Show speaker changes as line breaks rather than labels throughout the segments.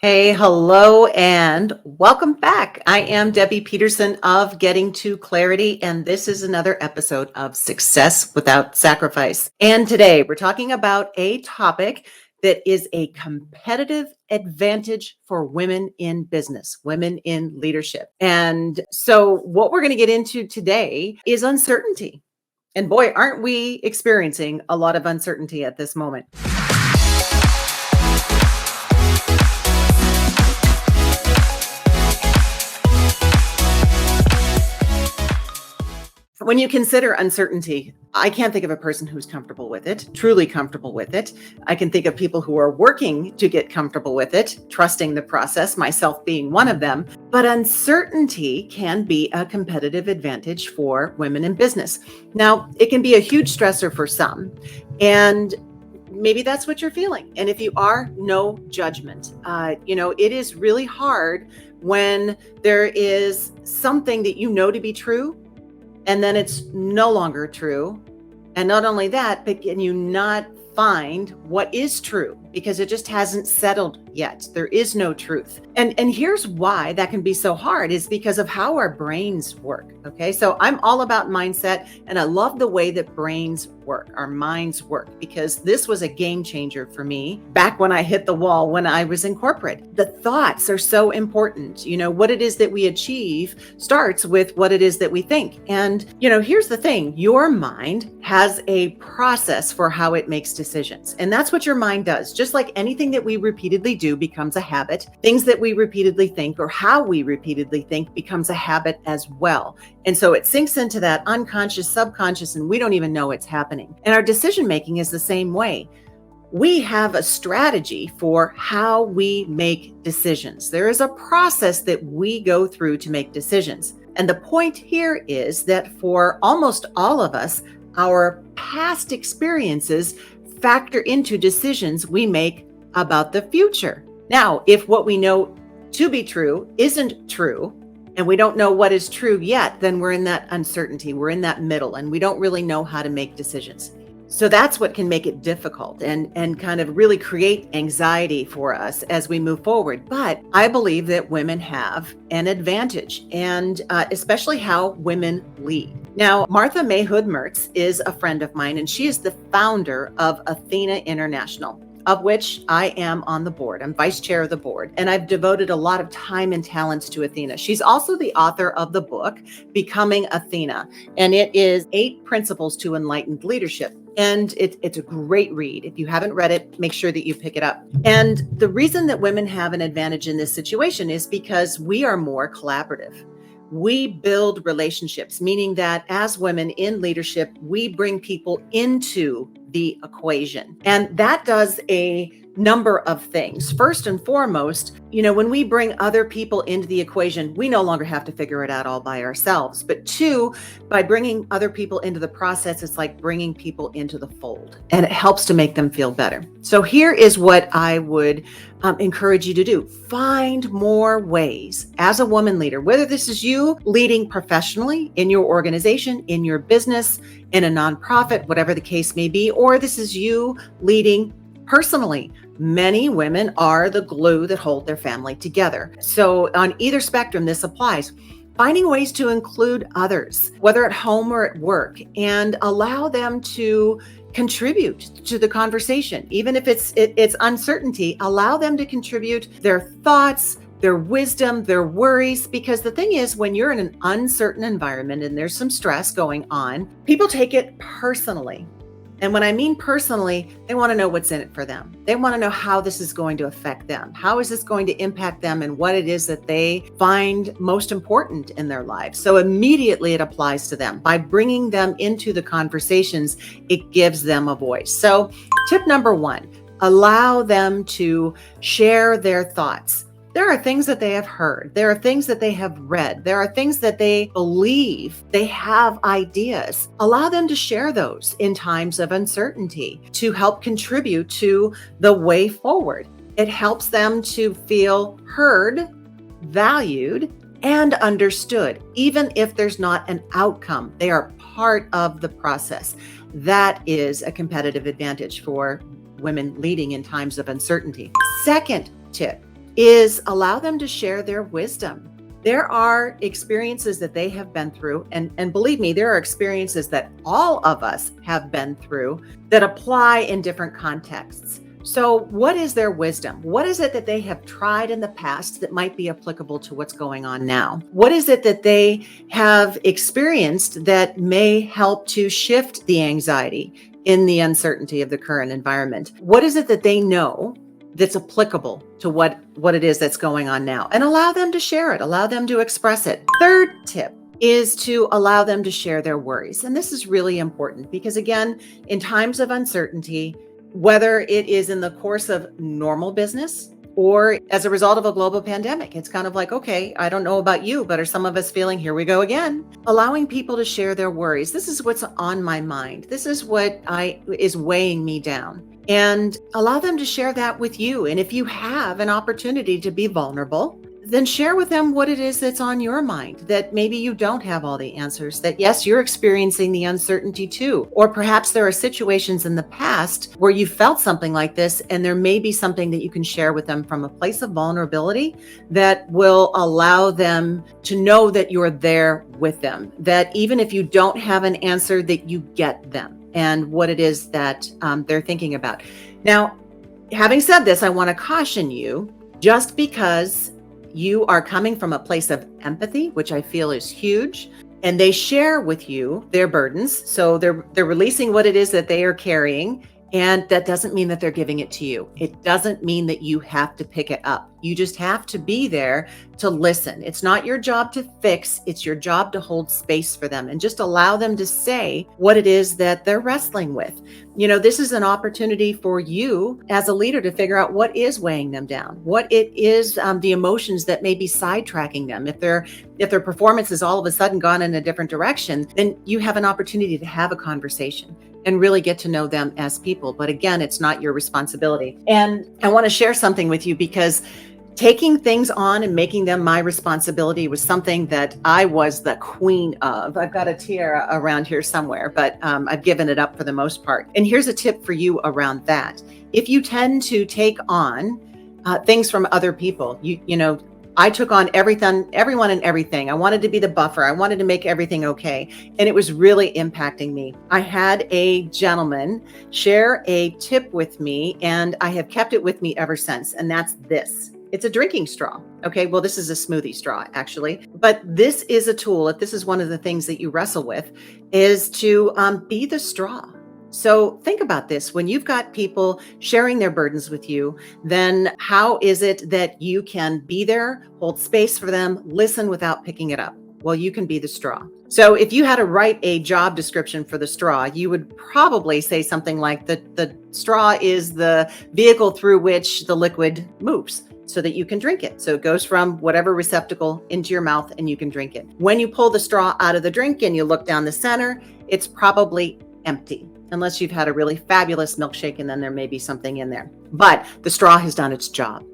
Hey, hello, and welcome back. I am Debbie Peterson of Getting to Clarity, and this is another episode of Success Without Sacrifice. And today we're talking about a topic that is a competitive advantage for women in business, women in leadership. And so, what we're going to get into today is uncertainty. And boy, aren't we experiencing a lot of uncertainty at this moment? When you consider uncertainty, I can't think of a person who's comfortable with it, truly comfortable with it. I can think of people who are working to get comfortable with it, trusting the process, myself being one of them. But uncertainty can be a competitive advantage for women in business. Now, it can be a huge stressor for some, and maybe that's what you're feeling. And if you are, no judgment. It is really hard when there is something that you know to be true and then it's no longer true. And not only that, but can you not find what is true because it just hasn't settled yet. There is no truth. And here's why that can be so hard is because of how our brains work. Okay. So I'm all about mindset and I love the way that brains work, our minds work, because this was a game changer for me back when I hit the wall when I was in corporate. The thoughts are so important. What it is that we achieve starts with what it is that we think. And, here's the thing, your mind has a process for how it makes decisions. And that's what your mind does. Just like anything that we repeatedly do becomes a habit, things that we repeatedly think or how we repeatedly think becomes a habit as well. And so it sinks into that unconscious, subconscious, and we don't even know it's happening. And our decision making is the same way. We have a strategy for how we make decisions. There is a process that we go through to make decisions. And the point here is that for almost all of us, our past experiences factor into decisions we make about the future. Now, if what we know to be true isn't true, and we don't know what is true yet, then we're in that uncertainty. We're in that middle, and we don't really know how to make decisions. So that's what can make it difficult and kind of really create anxiety for us as we move forward. But I believe that women have an advantage, and especially how women lead. Now, Martha May Hood Mertz is a friend of mine, and she is the founder of Athena International, of which I am on the board. I'm vice chair of the board, and I've devoted a lot of time and talents to Athena. She's also the author of the book, Becoming Athena, and it is 8 Principles to Enlightened Leadership. And it's a great read. If you haven't read it, make sure that you pick it up. And the reason that women have an advantage in this situation is because we are more collaborative. We build relationships, meaning that as women in leadership, we bring people into the equation. And that does a number of things. First and foremost, when we bring other people into the equation, we no longer have to figure it out all by ourselves. But 2, by bringing other people into the process, it's like bringing people into the fold, and it helps to make them feel better. So here is what I would encourage you to do. Find more ways as a woman leader, whether this is you leading professionally in your organization, in your business, in a nonprofit, whatever the case may be, or this is you leading personally. Many women are the glue that hold their family together. So on either spectrum, this applies. Finding ways to include others, whether at home or at work, and allow them to contribute to the conversation. Even if it's uncertainty, allow them to contribute their thoughts, their wisdom, their worries, because the thing is, when you're in an uncertain environment and there's some stress going on, people take it personally. And when I mean personally, they want to know what's in it for them. They want to know how this is going to affect them. How is this going to impact them and what it is that they find most important in their lives. So immediately it applies to them. By bringing them into the conversations, it gives them a voice. So tip number 1, allow them to share their thoughts. There are things that they have heard. There are things that they have read. There are things that they believe. They have ideas. Allow them to share those in times of uncertainty to help contribute to the way forward. It helps them to feel heard, valued, and understood, even if there's not an outcome. They are part of the process. That is a competitive advantage for women leading in times of uncertainty. Second tip, is allow them to share their wisdom. There are experiences that they have been through, and believe me, there are experiences that all of us have been through that apply in different contexts. So, what is their wisdom? What is it that they have tried in the past that might be applicable to what's going on now? What is it that they have experienced that may help to shift the anxiety in the uncertainty of the current environment? What is it that they know that's applicable to what it is that's going on now? And allow them to share it, allow them to express it. Third tip is to allow them to share their worries. And this is really important because, again, in times of uncertainty, whether it is in the course of normal business or as a result of a global pandemic, it's kind of like, okay, I don't know about you, but are some of us feeling, here we go again? Allowing people to share their worries. This is what's on my mind. This is what is weighing me down. And allow them to share that with you. And if you have an opportunity to be vulnerable, then share with them what it is that's on your mind, that maybe you don't have all the answers, that yes, you're experiencing the uncertainty too. Or perhaps there are situations in the past where you felt something like this, and there may be something that you can share with them from a place of vulnerability that will allow them to know that you're there with them, that even if you don't have an answer, that you get them and what it is that they're thinking about. Now, having said this, I want to caution you, just because you are coming from a place of empathy, which I feel is huge, and they share with you their burdens. So they're releasing what it is that they are carrying. And that doesn't mean that they're giving it to you. It doesn't mean that you have to pick it up. You just have to be there to listen. It's not your job to fix. It's your job to hold space for them and just allow them to say what it is that they're wrestling with. You know, this is an opportunity for you as a leader to figure out what is weighing them down, what it is, the emotions that may be sidetracking them. If their performance has all of a sudden gone in a different direction, then you have an opportunity to have a conversation and really get to know them as people. But again, it's not your responsibility. And I want to share something with you because taking things on and making them my responsibility was something that I was the queen of. I've got a tiara around here somewhere, but I've given it up for the most part. And here's a tip for you around that. If you tend to take on things from other people, you know, I took on everyone and everything. I wanted to be the buffer. I wanted to make everything okay. And it was really impacting me. I had a gentleman share a tip with me, and I have kept it with me ever since. And that's this. It's a drinking straw. Okay, well, this is a smoothie straw, actually. But this is a tool, if this is one of the things that you wrestle with, is to be the straw. So think about this. When you've got people sharing their burdens with you, then how is it that you can be there, hold space for them, listen without picking it up? Well, you can be the straw. So if you had to write a job description for the straw, you would probably say something like the straw is the vehicle through which the liquid moves so that you can drink it. So it goes from whatever receptacle into your mouth and you can drink it. When you pull the straw out of the drink and you look down the center, it's probably empty, unless you've had a really fabulous milkshake and then there may be something in there. But the straw has done its job.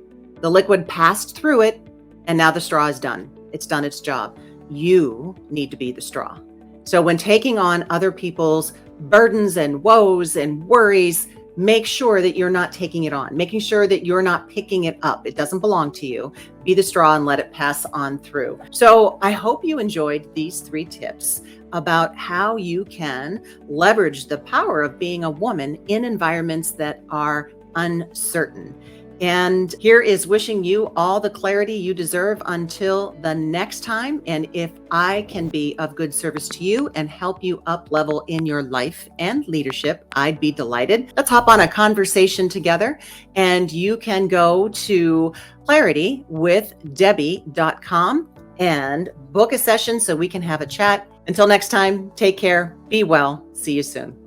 The liquid passed through it and now the straw is done. It's done its job. You need to be the straw. So when taking on other people's burdens and woes and worries, make sure that you're not taking it on, making sure that you're not picking it up. It doesn't belong to you. Be the straw and let it pass on through. So I hope you enjoyed these 3 tips about how you can leverage the power of being a woman in environments that are uncertain. And here is wishing you all the clarity you deserve until the next time. And if I can be of good service to you and help you up level in your life and leadership, I'd be delighted. Let's hop on a conversation together, and you can go to claritywithdebbie.com and book a session so we can have a chat. Until next time, take care, be well, see you soon.